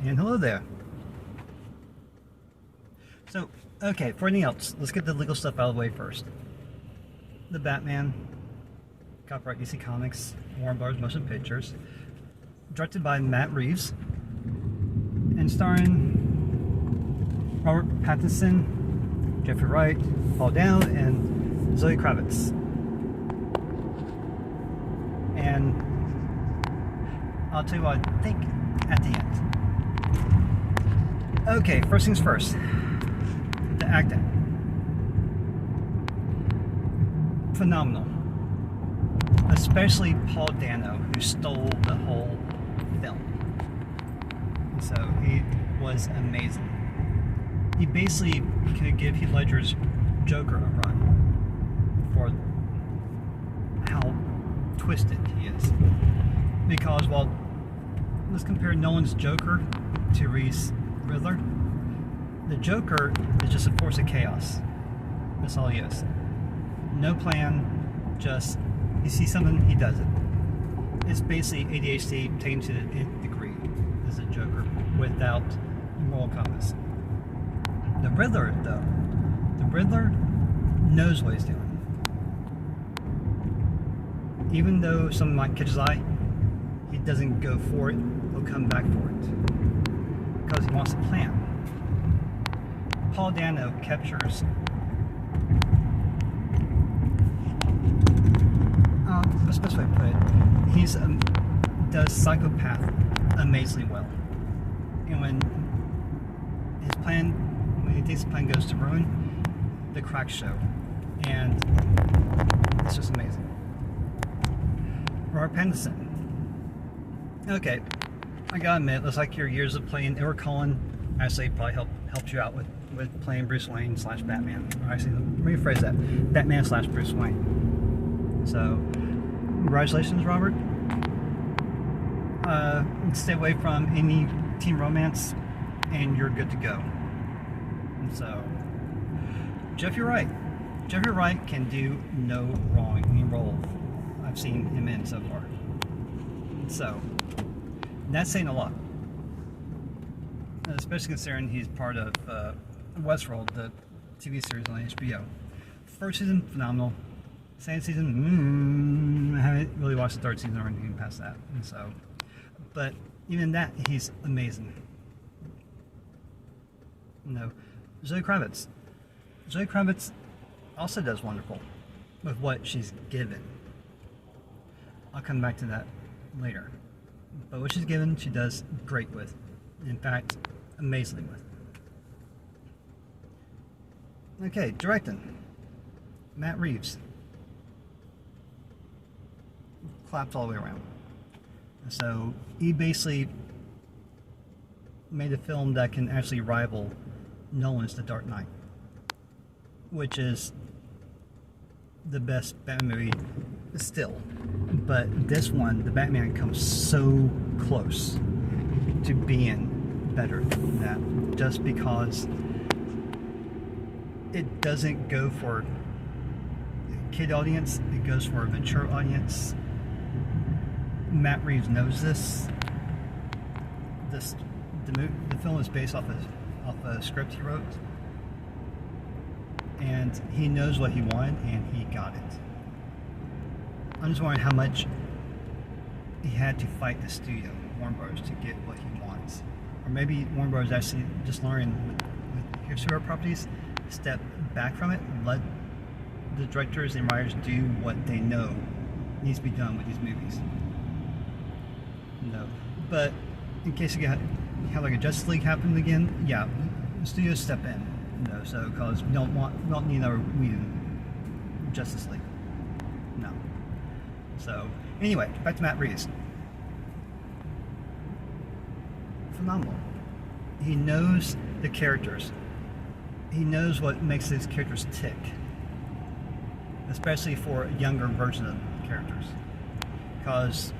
And hello there. So, okay, for anything else, let's get the legal stuff out of the way first. The Batman, copyright DC Comics, Warner Bros. Motion Pictures, directed by Matt Reeves, and starring Robert Pattinson, Jeffrey Wright, Paul Dano, and Zoe Kravitz. And I'll tell you what I think at the end. Okay, first things first. The acting. Phenomenal. Especially Paul Dano, who stole the whole film. So he was amazing. He basically could give Heath Ledger's Joker a run for how twisted he is. Because while let's compare Nolan's Joker to Reeves' Riddler, the Joker is just a force of chaos. That's all he is. No plan, just he sees something, he does it. It's basically ADHD taken to the nth degree as a Joker without moral compass. The Riddler, though, the Riddler knows what he's doing. Even though something might catch his eye, he doesn't go for it, he'll come back for it. Because he wants a plan. Paul Dano captures the best way to put it, he's does psychopath amazingly well. And when he thinks his plan goes to ruin, the cracks show. And it's just amazing. Robert Pattinson. Okay, I gotta admit, it looks like your years of playing Edward Cullen actually probably helped you out with playing Bruce Wayne / Batman. Or actually, let me rephrase that: Batman / Bruce Wayne. So, congratulations, Robert. Stay away from any teen romance, and you're good to go. So, Jeffrey Wright. Jeffrey Wright can do no wrong in any role I've seen him in so far. So, that's saying a lot. Especially considering he's part of Westworld, the TV series on HBO. First season, phenomenal. Second season, I haven't really watched the third season or anything past that. And so, but even that, he's amazing. No, Zoe Kravitz. Zoe Kravitz also does wonderful with what she's given. I'll come back to that later. But what she's given, she does great with. In fact, amazingly with. Okay, directing. Matt Reeves. Claps all the way around. So he basically made a film that can actually rival Nolan's The Dark Knight, which is the best Batman movie still. But this one, the Batman comes so close to being better than that, just because it doesn't go for a kid audience, it goes for a mature audience. Matt Reeves knows this. The film is based off a script he wrote, and he knows what he wanted, and he got it. I'm just wondering how much he had to fight the studio, Warner Bros., to get what he wants. Or maybe Warner Bros. Actually just learning with his superhero properties, step back from it, and let the directors and writers do what they know needs to be done with these movies. No, but in case you have like a Justice League happen again, yeah, the studios step in. No, so because we don't need another Justice League. No. So anyway, back to Matt Reeves. Phenomenal. He knows the characters. He knows what makes these characters tick, especially for a younger version of the characters, because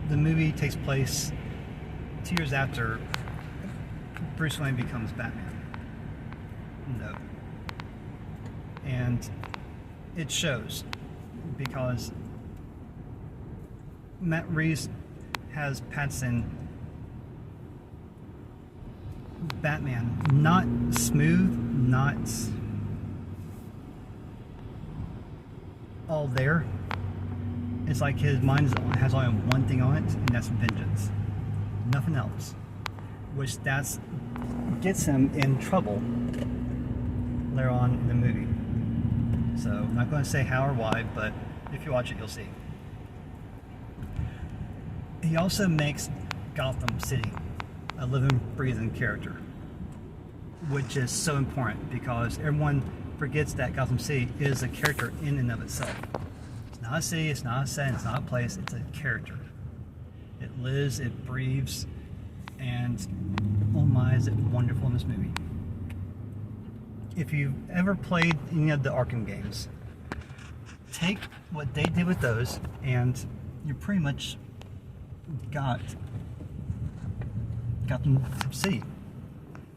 the movie takes place 2 years after Bruce Wayne becomes Batman. No. And it shows, because Matt Reeves has Pattinson Batman. Not smooth, not all there. It's like his mind has only one thing on it, and that's vengeance. Nothing else. Which gets him in trouble later on in the movie. So I'm not going to say how or why, but if you watch it, you'll see. He also makes Gotham City a living, breathing character, which is so important because everyone forgets that Gotham City is a character in and of itself. It's not a city, it's not a set, it's not a place, it's a character. It lives, it breathes, and oh my, is it wonderful in this movie. If you've ever played any of the Arkham games, take what they did with those and you pretty much got Gotham City.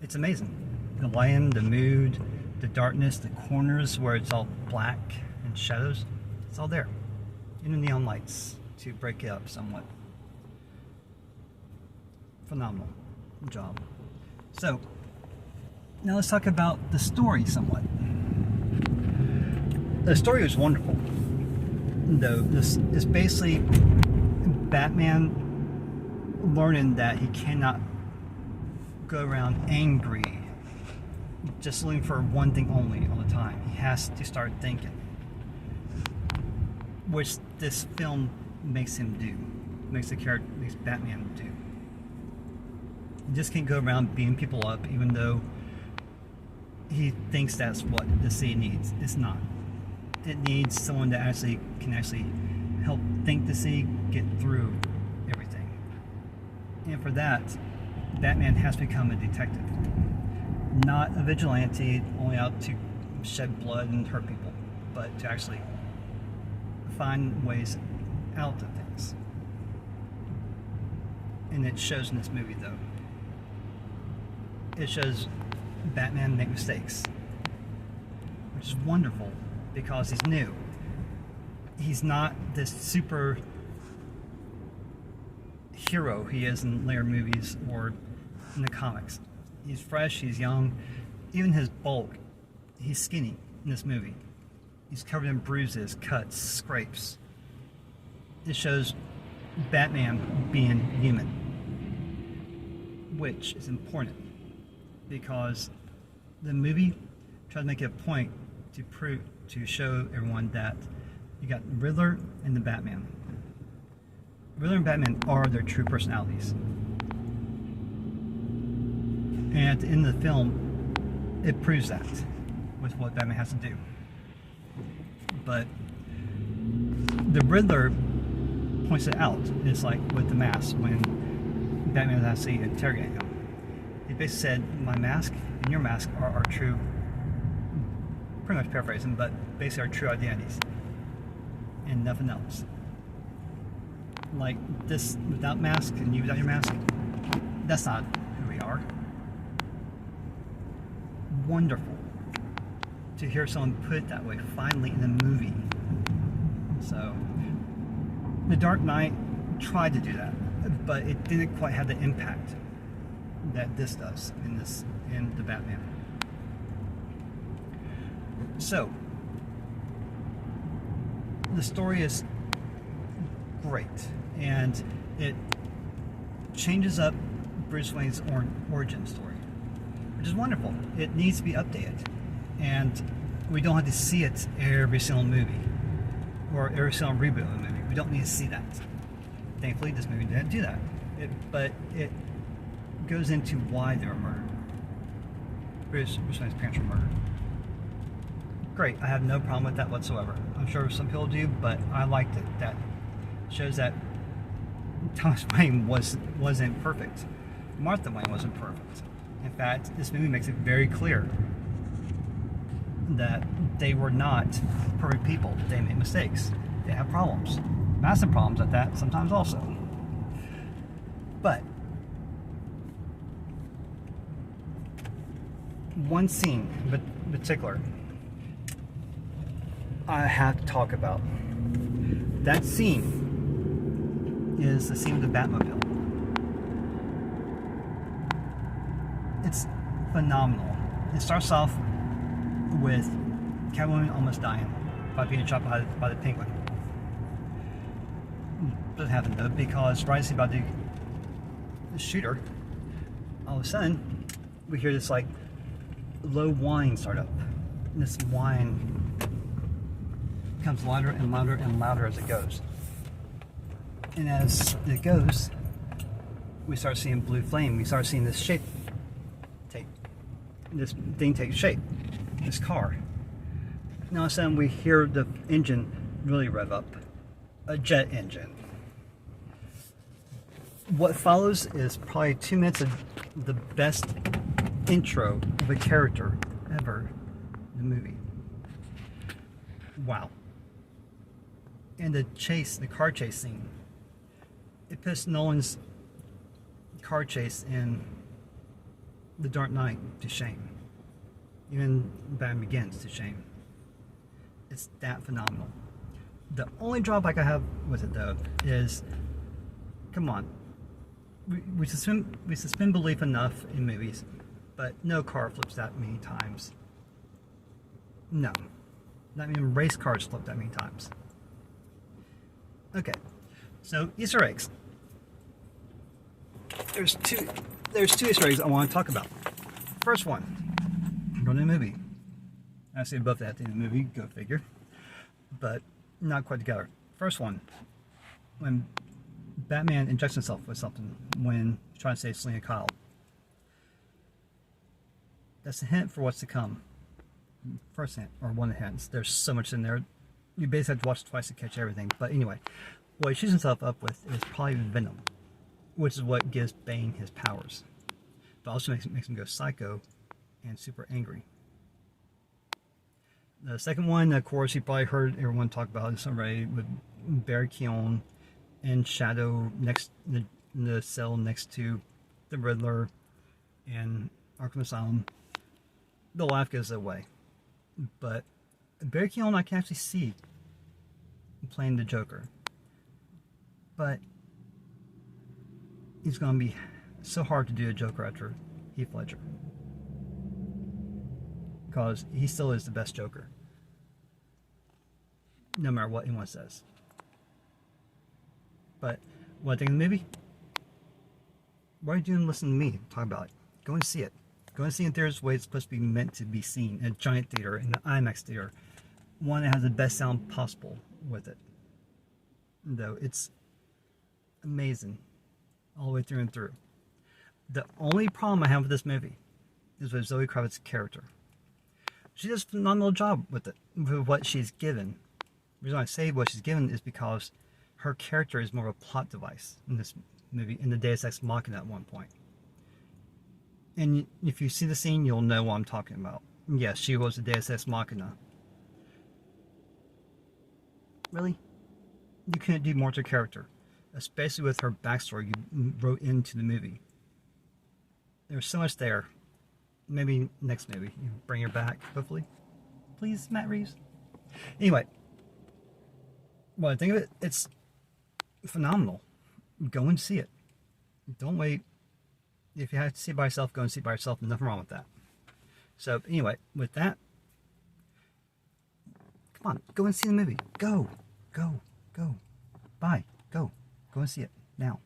It's amazing. The lighting, the mood, the darkness, the corners where it's all black and shadows, it's all there. And the neon lights to break it up somewhat. Phenomenal job. So, now let's talk about the story somewhat. The story was wonderful. Though this is basically Batman learning that he cannot go around angry, just looking for one thing only all the time. He has to start thinking, which this film makes him do, makes Batman do. He just can't go around beating people up, even though he thinks that's what the city needs. It's not. It needs someone that can actually help think the city get through everything. And for that, Batman has become a detective. Not a vigilante only out to shed blood and hurt people, but to actually find ways out of things. And it shows in this movie, though. It shows Batman make mistakes, which is wonderful because he's new. He's not this super hero he is in later movies or in the comics. He's fresh, he's young. Even his bulk, he's skinny in this movie. He's covered in bruises, cuts, scrapes. It shows Batman being human, which is important because the movie tried to make it a point to show everyone that you got Riddler and the Batman. Riddler and Batman are their true personalities. And at the end of the film, it proves that with what Batman has to do. But the Riddler points it out. It's like with the mask when Batman has to interrogate him. He basically said, my mask and your mask are our true, pretty much paraphrasing, but basically our true identities. And nothing else. Like this without mask and you without your mask, that's not who we are. Wonderful to hear someone put it that way finally in a movie. So The Dark Knight tried to do that, but it didn't quite have the impact that this does in the Batman. So the story is great, and it changes up Bruce Wayne's origin story, which is wonderful. It needs to be updated, and we don't have to see it every single movie or every single reboot of a movie. We don't need to see that. Thankfully, this movie didn't do that. But it goes into why they were murdered. Bruce Wayne's parents were murdered. Great, I have no problem with that whatsoever. I'm sure some people do, but I liked it. That shows that Thomas Wayne wasn't perfect. Martha Wayne wasn't perfect. In fact, this movie makes it very clear that they were not perfect people. They made mistakes. They have problems. Massive problems at that, sometimes also. But one scene in particular I have to talk about. That scene is the scene of the Batmobile. It's phenomenal. It starts off with Catwoman almost dying by being shot by the Penguin. Doesn't happen though, because right as he's about to shoot her, all of a sudden we hear this like low whine start up. And this whine becomes louder and louder and louder as it goes. And as it goes, we start seeing blue flame. We start seeing this shape take shape. This car. Now all of a sudden we hear the engine really rev up. A jet engine. What follows is probably 2 minutes of the best intro of a character ever in the movie. Wow. And the car chase scene. It puts Nolan's car chase in The Dark Knight to shame. Even Batman Begins to shame. It's that phenomenal. The only drawback I have with it though is, come on, we suspend belief enough in movies, but no car flips that many times. No, not even race cars flip that many times. Okay, so Easter eggs. There's two Easter eggs I want to talk about. First one, go to the movie. I say both at the end of the movie, go figure, but not quite together. First one, when Batman injects himself with something when he's trying to save Selina Kyle. That's a hint for what's to come. First hint, or one of the hints. There's so much in there. You basically have to watch it twice to catch everything. But anyway, what he shoots himself up with is probably venom, which is what gives Bane his powers. But also makes him go psycho and super angry. The second one, of course, you probably heard everyone talk about this already, with Barry Keoghan in shadow in the cell next to the Riddler and Arkham Asylum. The laugh goes away. But Barry Keoghan I can actually see playing the Joker. But he's going to be so hard to do a Joker after Heath Ledger. Because he still is the best Joker. No matter what anyone says. But what I think of the movie? What are you doing listening to me talk about it? Go and see it. Go and see it in theaters the way it's supposed to be meant to be seen. In a giant theater, in an IMAX theater. One that has the best sound possible with it. Though it's amazing. All the way through and through. The only problem I have with this movie is with Zoe Kravitz's character. She does a phenomenal job with it, with what she's given. The reason I say what she's given is because her character is more of a plot device in this movie, in the Deus Ex Machina at one point. And if you see the scene, you'll know what I'm talking about. Yes, she was a Deus Ex Machina. Really? You couldn't do more to her character, especially with her backstory you wrote into the movie. There's so much there. Maybe next movie you bring her back, hopefully. Please, Matt Reeves. Anyway, what I think of it, it's phenomenal. Go and see it. Don't wait. If you have to see it by yourself, go and see it by yourself. Nothing wrong with that. So anyway, with that, come on, go and see the movie. Go. Bye. Go and see it now.